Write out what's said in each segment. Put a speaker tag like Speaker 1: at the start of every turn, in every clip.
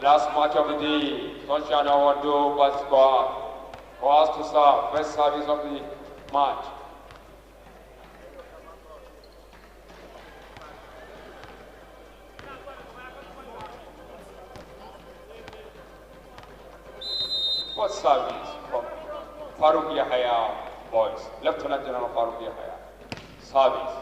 Speaker 1: Last match of the day, Sunshine Awado vs. Coas to serve, first service of the match. First service from Farouk Yahya boys, Lieutenant General Farouk Yahya. Service.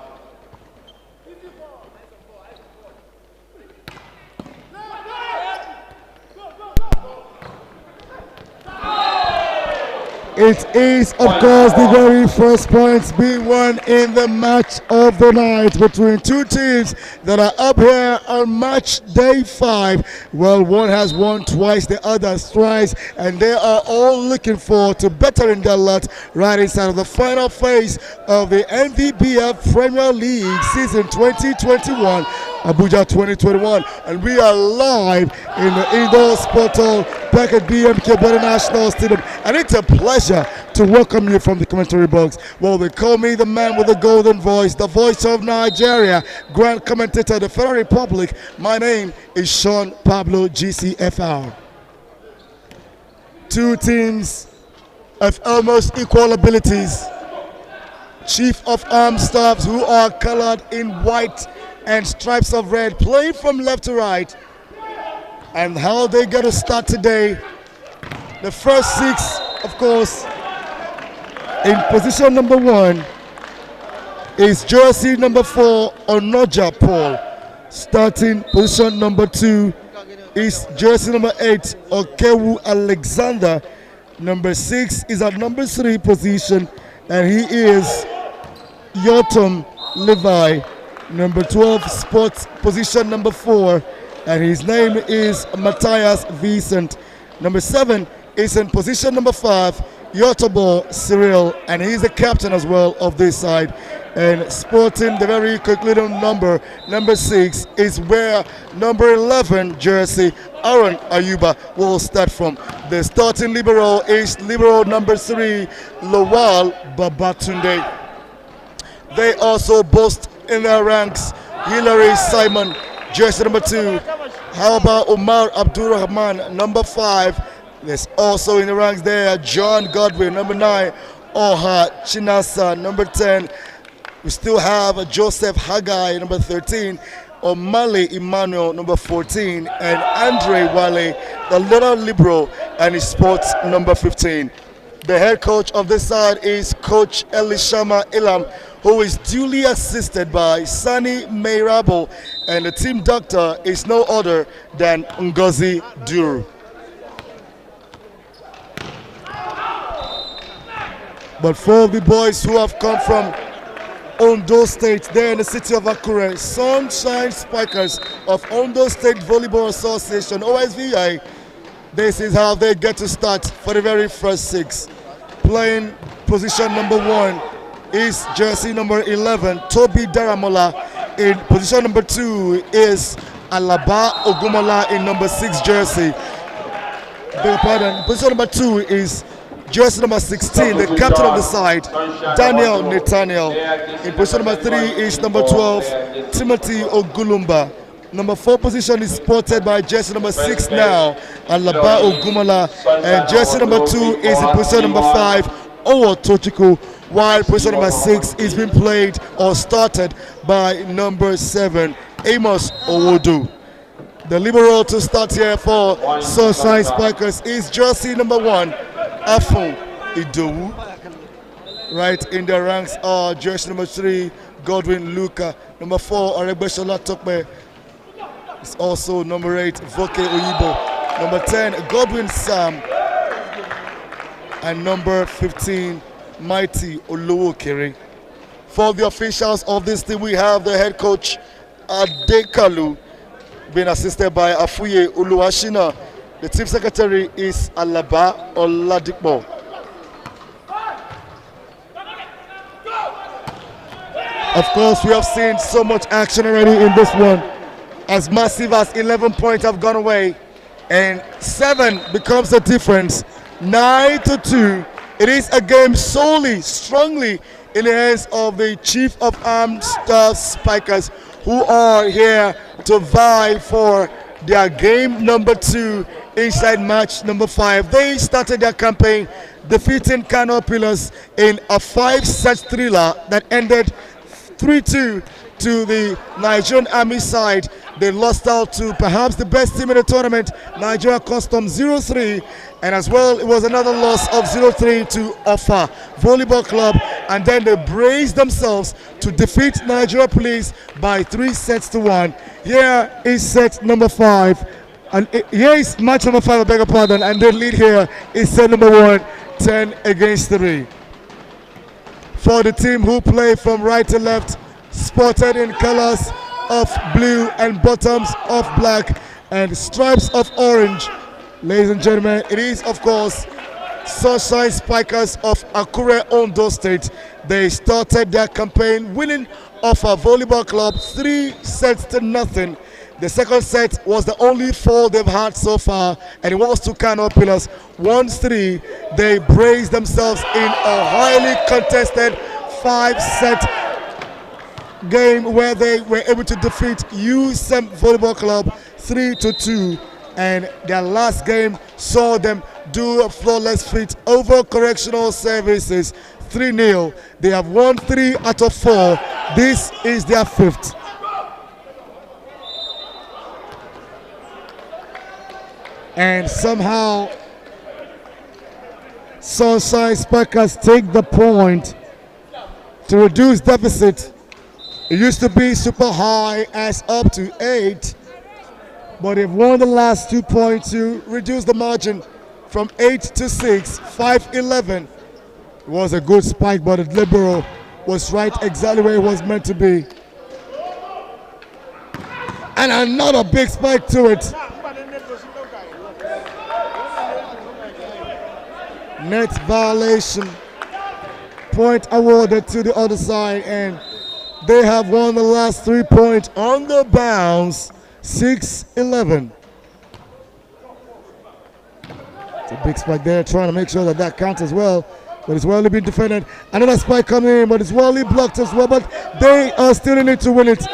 Speaker 2: It is, of course, the very first points being won in the match of the night between two teams that are up here on match day 5. Well, one has won twice, the other thrice, and they are all looking forward to bettering their lot right inside of the final phase of the NVBF Premier League season 2021. Abuja 2021, and we are live in the indoor sport hall back at BMK Body National Stadium, and it's a pleasure to welcome you from the commentary box. Well, they call me the man with the golden voice, the voice of Nigeria, grand commentator of the Federal Republic. My name is Sean Pablo GCFR. Two teams of almost equal abilities, chief of armed staffs who are colored in white and stripes of red, playing from left to right. And how they get to start today, the first 6, of course, in position number 1 is jersey number 4, Onoja Paul. Starting position number 2 is jersey number 8, Okewu Alexander. Number 6 is at number 3 position, and he is Yotam Levi. Number 12, sports position number 4, and his name is Matthias Vicent. Number 7 is in position number 5, Yotobo Cyril, and he's the captain as well of this side. And sporting the very concluding number 6, is where number 11 jersey Aaron Ayuba will start from. The starting libero is libero number 3, Lawal Babatunde. They also boast in their ranks Hilary Simon, jersey number 2. How about Omar Abdurrahman, number 5? There's also in the ranks there John Godwin, number 9. Oha Chinasa, number 10. We still have Joseph Haggai, number 13. Omale Emmanuel, number 14. And Andre Wale, the little libero, and his sports number 15. The head coach of this side is Coach Elishama Ilam, who is duly assisted by Sani Meirabo, and the team doctor is no other than Ngozi Duru. But for the boys who have come from Ondo State, there in the city of Akure, Sunshine Spikers of Ondo State Volleyball Association, OSVI, this is how they get to start for the very first 6. Playing position number 1 is jersey number 11, Toby Daramola. In position number 2 is Alaba Ogumola in number 6 jersey. Beg pardon. Position number 2 is jersey number 16, the captain of the side, Daniel Nathaniel. In position number 3 is number 12, Timothy Ogulumba. Number 4 position is sported by jersey number 6 now, Alaba Ogumola. And jersey number 2 is in position number 5, Owo Tochiko, while position number 6 is being played or started by number 7, Amos Owodu. The libero to start here for Sunshine Spikers is jersey number 1, Afun Idowu. Right in the ranks are jersey number 3, Godwin Luka. Number 4, Aregbeshola Tokpe. It's also number 8, Voke Oyibo. Number 10, Godwin Sam. And number 15, Mighty Olowo Kere. For the officials of this team, we have the head coach, Adekalu, being assisted by Afuye Uluwashina. The team secretary is Alaba Oladipo. Of course, we have seen so much action already in this one. As massive as 11 points have gone away, and 7 becomes the difference. 9-2. It is a game solely, strongly in the hands of the Chief of Armed Staff Spikers, who are here to vie for their game number 2 inside match number 5. They started their campaign defeating Kano Pillars in a 5-set thriller that ended 3-2 to the Nigerian Army side. They lost out to perhaps the best team in the tournament, Nigeria Customs 0-3, and as well it was another loss of 0-3 to Offa Volleyball Club, and then they braced themselves to defeat Nigeria Police by 3-1. Here is set number 5, and here is match number 5, I beg your pardon, and the lead here is set number 1, 10-3. For the team who play from right to left, spotted in colors of blue and bottoms of black and stripes of orange, ladies and gentlemen, it is of course Sunshine Spikers of Akure, Ondo State. They started their campaign winning Offa Volleyball Club 3-0. The second set was the only fall they've had so far, and it was to Kano Pillars 1-3. They braced themselves in a highly contested 5-set game where they were able to defeat USEM Volleyball Club 3-2, and their last game saw them do a flawless feat over Correctional Services 3-0. They have won 3 out of 4. This is their 5th. And somehow Sunshine Spikers take the point to reduce deficit. It used to be super high as up to 8, but they've won the last 2 points to reduce the margin from 8 to 6, 5-11. It was a good spike, but the libero was right exactly where it was meant to be. And another big spike to it. Net violation. Point awarded to the other side, and they have won the last 3 points on the bounce, 6-11. It's a big spike there, trying to make sure that that counts as well, but it's well been defended. Another spike coming in, but it's well blocked as well, but they are still in it to win it.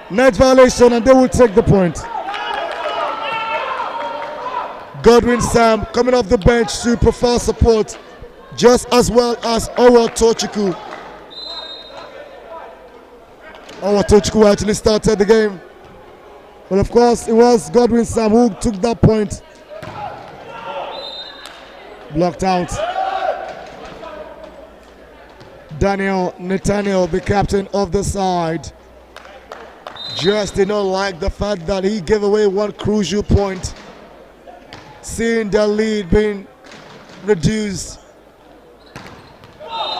Speaker 2: Net violation, and they will take the point. Godwin Sam coming off the bench to provide support, just as well as Owa Tochukwu. Owa Tochukwu actually started the game, but of course it was Godwin Sam who took that point. Blocked out. Daniel Nathaniel, the captain of the side, just did not like the fact that he gave away one crucial point, seeing the lead being reduced.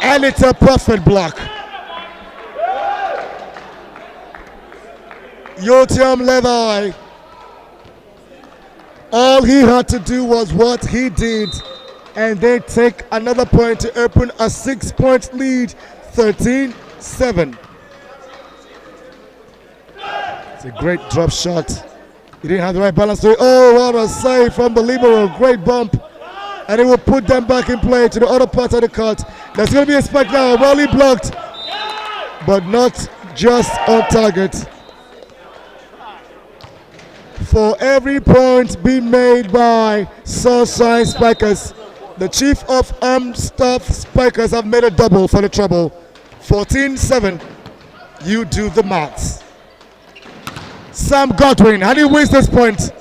Speaker 2: And it's a perfect block. Yotiam Levi, all he had to do was what he did, and they take another point to open a 6-point lead, 13-7. It's a great drop shot. He didn't have the right balance to it. Oh, what a save from the libero. Great bump. And it will put them back in play to the other part of the court. There's going to be a spike now. Well blocked, but not just on target. For every point being made by Sunshine Spikers, the Chief of Armed Staff Spikers have made a double for the trouble. 14-7. You do the maths. Sam Godwin, how do you waste this point?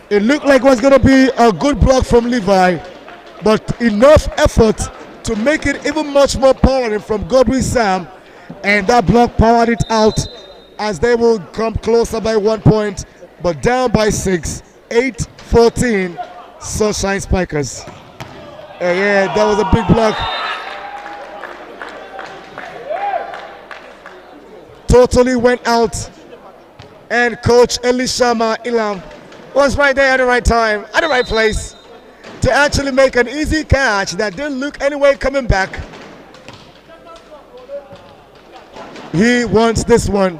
Speaker 2: It looked like it was going to be a good block from Levi, but enough effort to make it even much more powering from Godwin Sam, and that block powered it out as they will come closer by 1 point, but down by 6, 8-14, Sunshine Spikers. Yeah, that was a big block. Totally went out, and Coach Elishama Ilam was right there at the right time, at the right place, to actually make an easy catch that didn't look anyway coming back. He wants this one.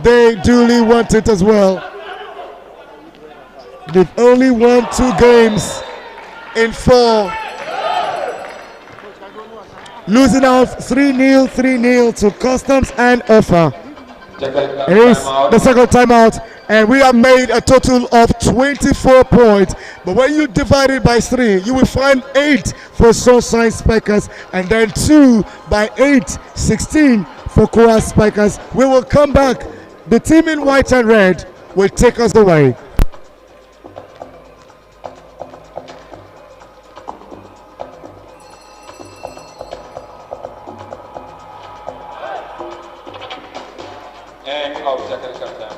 Speaker 2: They duly want it as well. They've only won 2 games in 4. Losing out 3-0 to Customs and Offa.
Speaker 1: Technical
Speaker 2: It is the
Speaker 1: timeout.
Speaker 2: second timeout, and we have made a total of 24 points. But when you divide it by 3, you will find 8 for Sunshine Spikers, and then 2 by 8, 16 for Coas Spikers. We will come back. The team in white and red will take us away.
Speaker 1: End of technical timeout.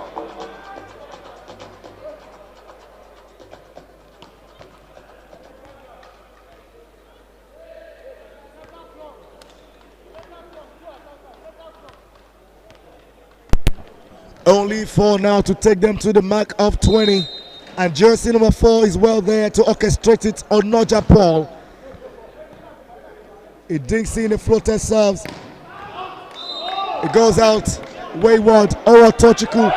Speaker 2: Only 4 now to take them to the mark of 20. And jersey number 4 is well there to orchestrate it on Noja Paul. It dinks in the floater serves. It goes out wayward. Owa Tochiku.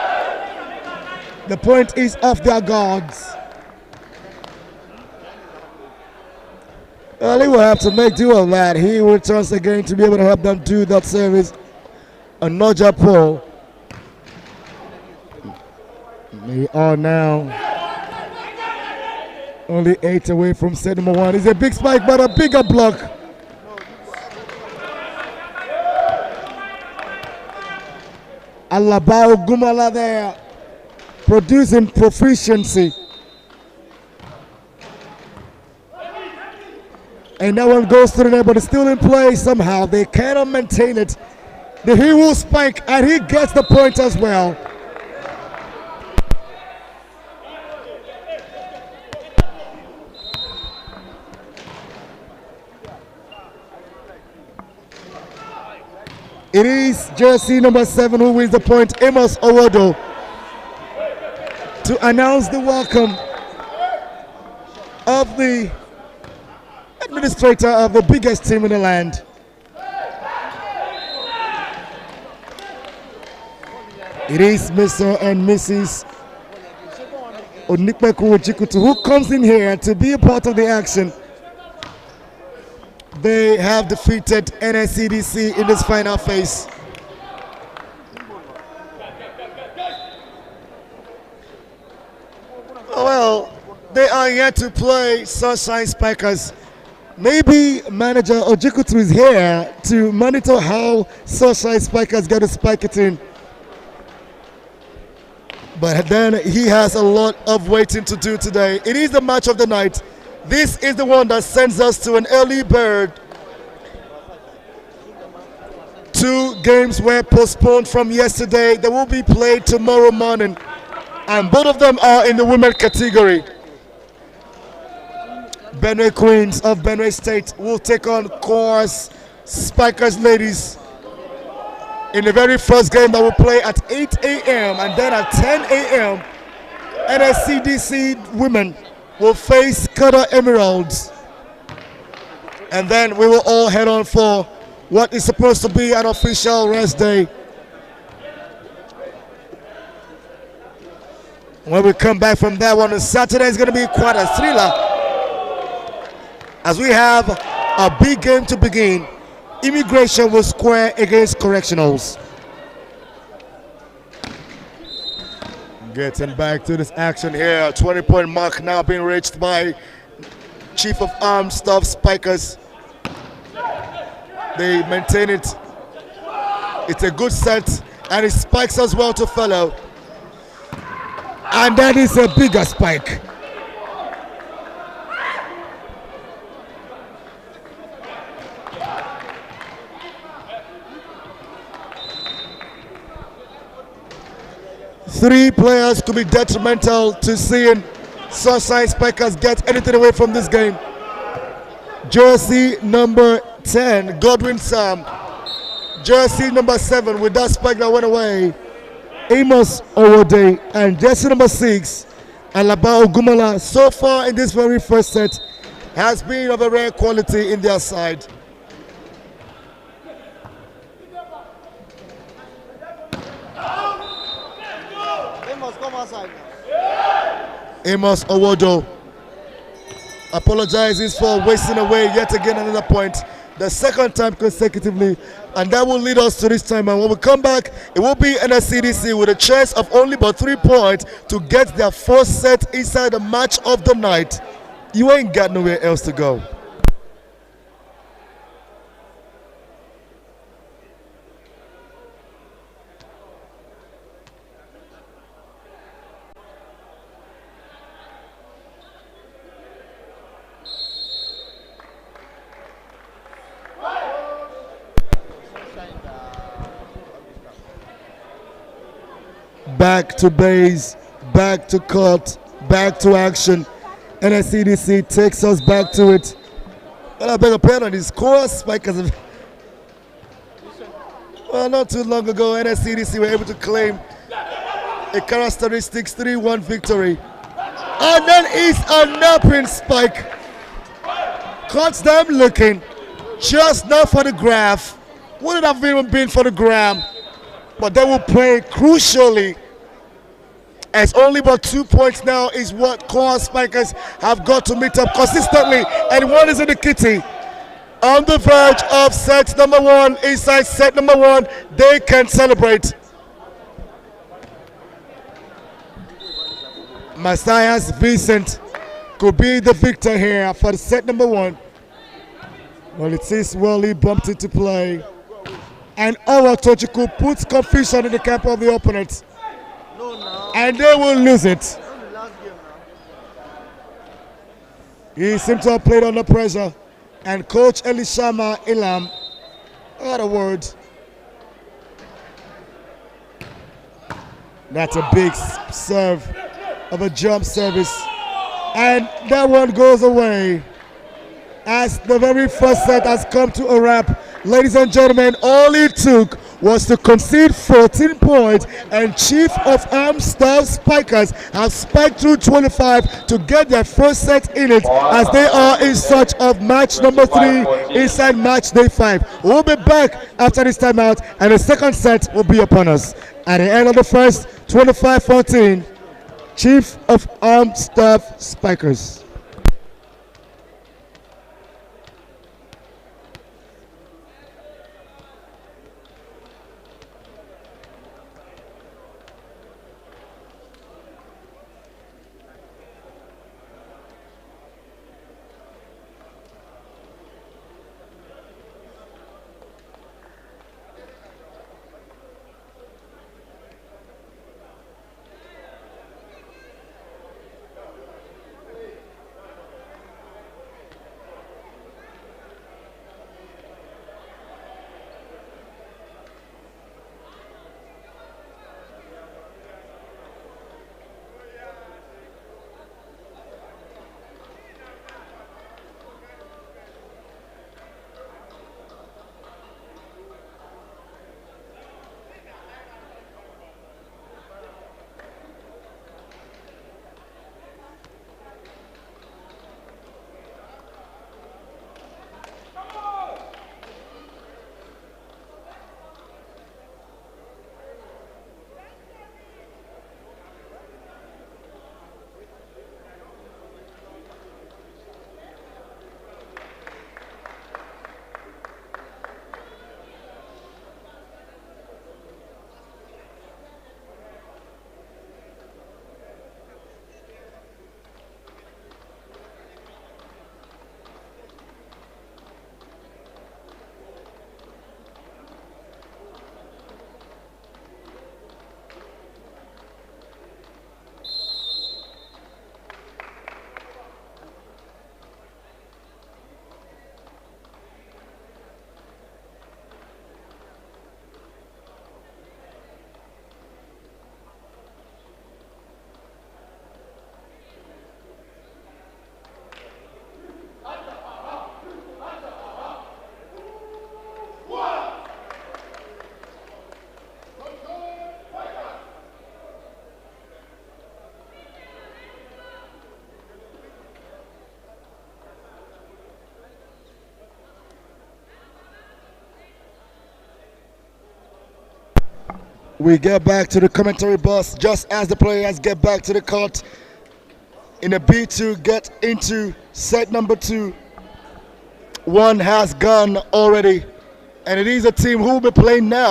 Speaker 2: The point is off their guards. Well, he will have to make do of that. He returns again to be able to help them do that service on Noja Paul. They are now only 8 away from set number 1. It's a big spike, but a bigger block. Alabao Gumala there, producing proficiency. And that one goes through there, but it's still in play somehow. They cannot maintain it. The hero spike, and he gets the point as well. It is jersey number 7 who wins the point, Amos Owodo, to announce the welcome of the administrator of the biggest team in the land. It is Mr. and Mrs. Onikpeku Ojikutu who comes in here to be a part of the action. They have defeated NSCDC in this final phase. Well, they are yet to play Sunshine Spikers. Maybe manager Ojikutu is here to monitor how Sunshine Spikers get to spike it in. But then he has a lot of waiting to do today. It is the match of the night. This is the one that sends us to an early bird. 2 games were postponed from yesterday. They will be played tomorrow morning. And both of them are in the women category. Benue Queens of Benue State will take on Coas Spikers ladies in the very first game that will play at 8 a.m. and then at 10 a.m. NSCDC women will face Qatar Emeralds, and then we will all head on for what is supposed to be an official rest day. When we come back from that one, Saturday is going to be quite a thriller, as we have a big game to begin. Immigration will square against Correctionals. Getting back to this action here, 20-point mark now being reached by Chief of Arms Staff Spikers. They maintain it. It's a good set, and it spikes as well to follow. And that is a bigger spike. Three players could be detrimental to seeing Sunshine Spikers get anything away from this game. Jersey number 10, Godwin Sam. Jersey number 7, with that spike that went away, Amos Owode. And jersey number 6, Alaba Ogumala, so far in this very first set, has been of a rare quality in their side. Amos Owodo apologizes for wasting away yet again another point, the second time consecutively And that will lead us to this time. And when we come back, it will be NSCDC with a chance of only but 3 points to get their first set inside the match of the night. You ain't got nowhere else to go. Back to base, back to court, back to action. NSCDC takes us back to it. Well, I beg a pardon, these Coas spikers. Well, not too long ago, NSCDC were able to claim a characteristics 3-1 victory. And then is a napping spike. Caught them looking. Just not for the graph. Wouldn't have even been for the gram. But they will play crucially, as only about 2 points now is what Coas Spikers have got to meet up consistently, and one is in the kitty. On the verge of set number 1, inside set number 1, they can celebrate. Messias Vincent could be the victor here for the set number 1. Well, it is Wally bumped into play. And Awa Tochiku puts confusion in the camp of the opponent. And they will lose it. He seems to have played under pressure. And Coach Elishama Ilam, what a word. That's a big serve of a jump service. And that one goes away. As the very first set has come to a wrap. Ladies and gentlemen, all it took was to concede 14 points, and Chief of Arms Staff Spikers have spiked through 25 to get their first set in it, as they are in search of match number 3 inside match day 5. We'll be back after this timeout, and the second set will be upon us. At the end of the first, 25-14, Chief of Armed Staff Spikers. We get back to the commentary bus just as the players get back to the court in a bid to get into set number 2. One has gone already. And it is a team who will be playing now.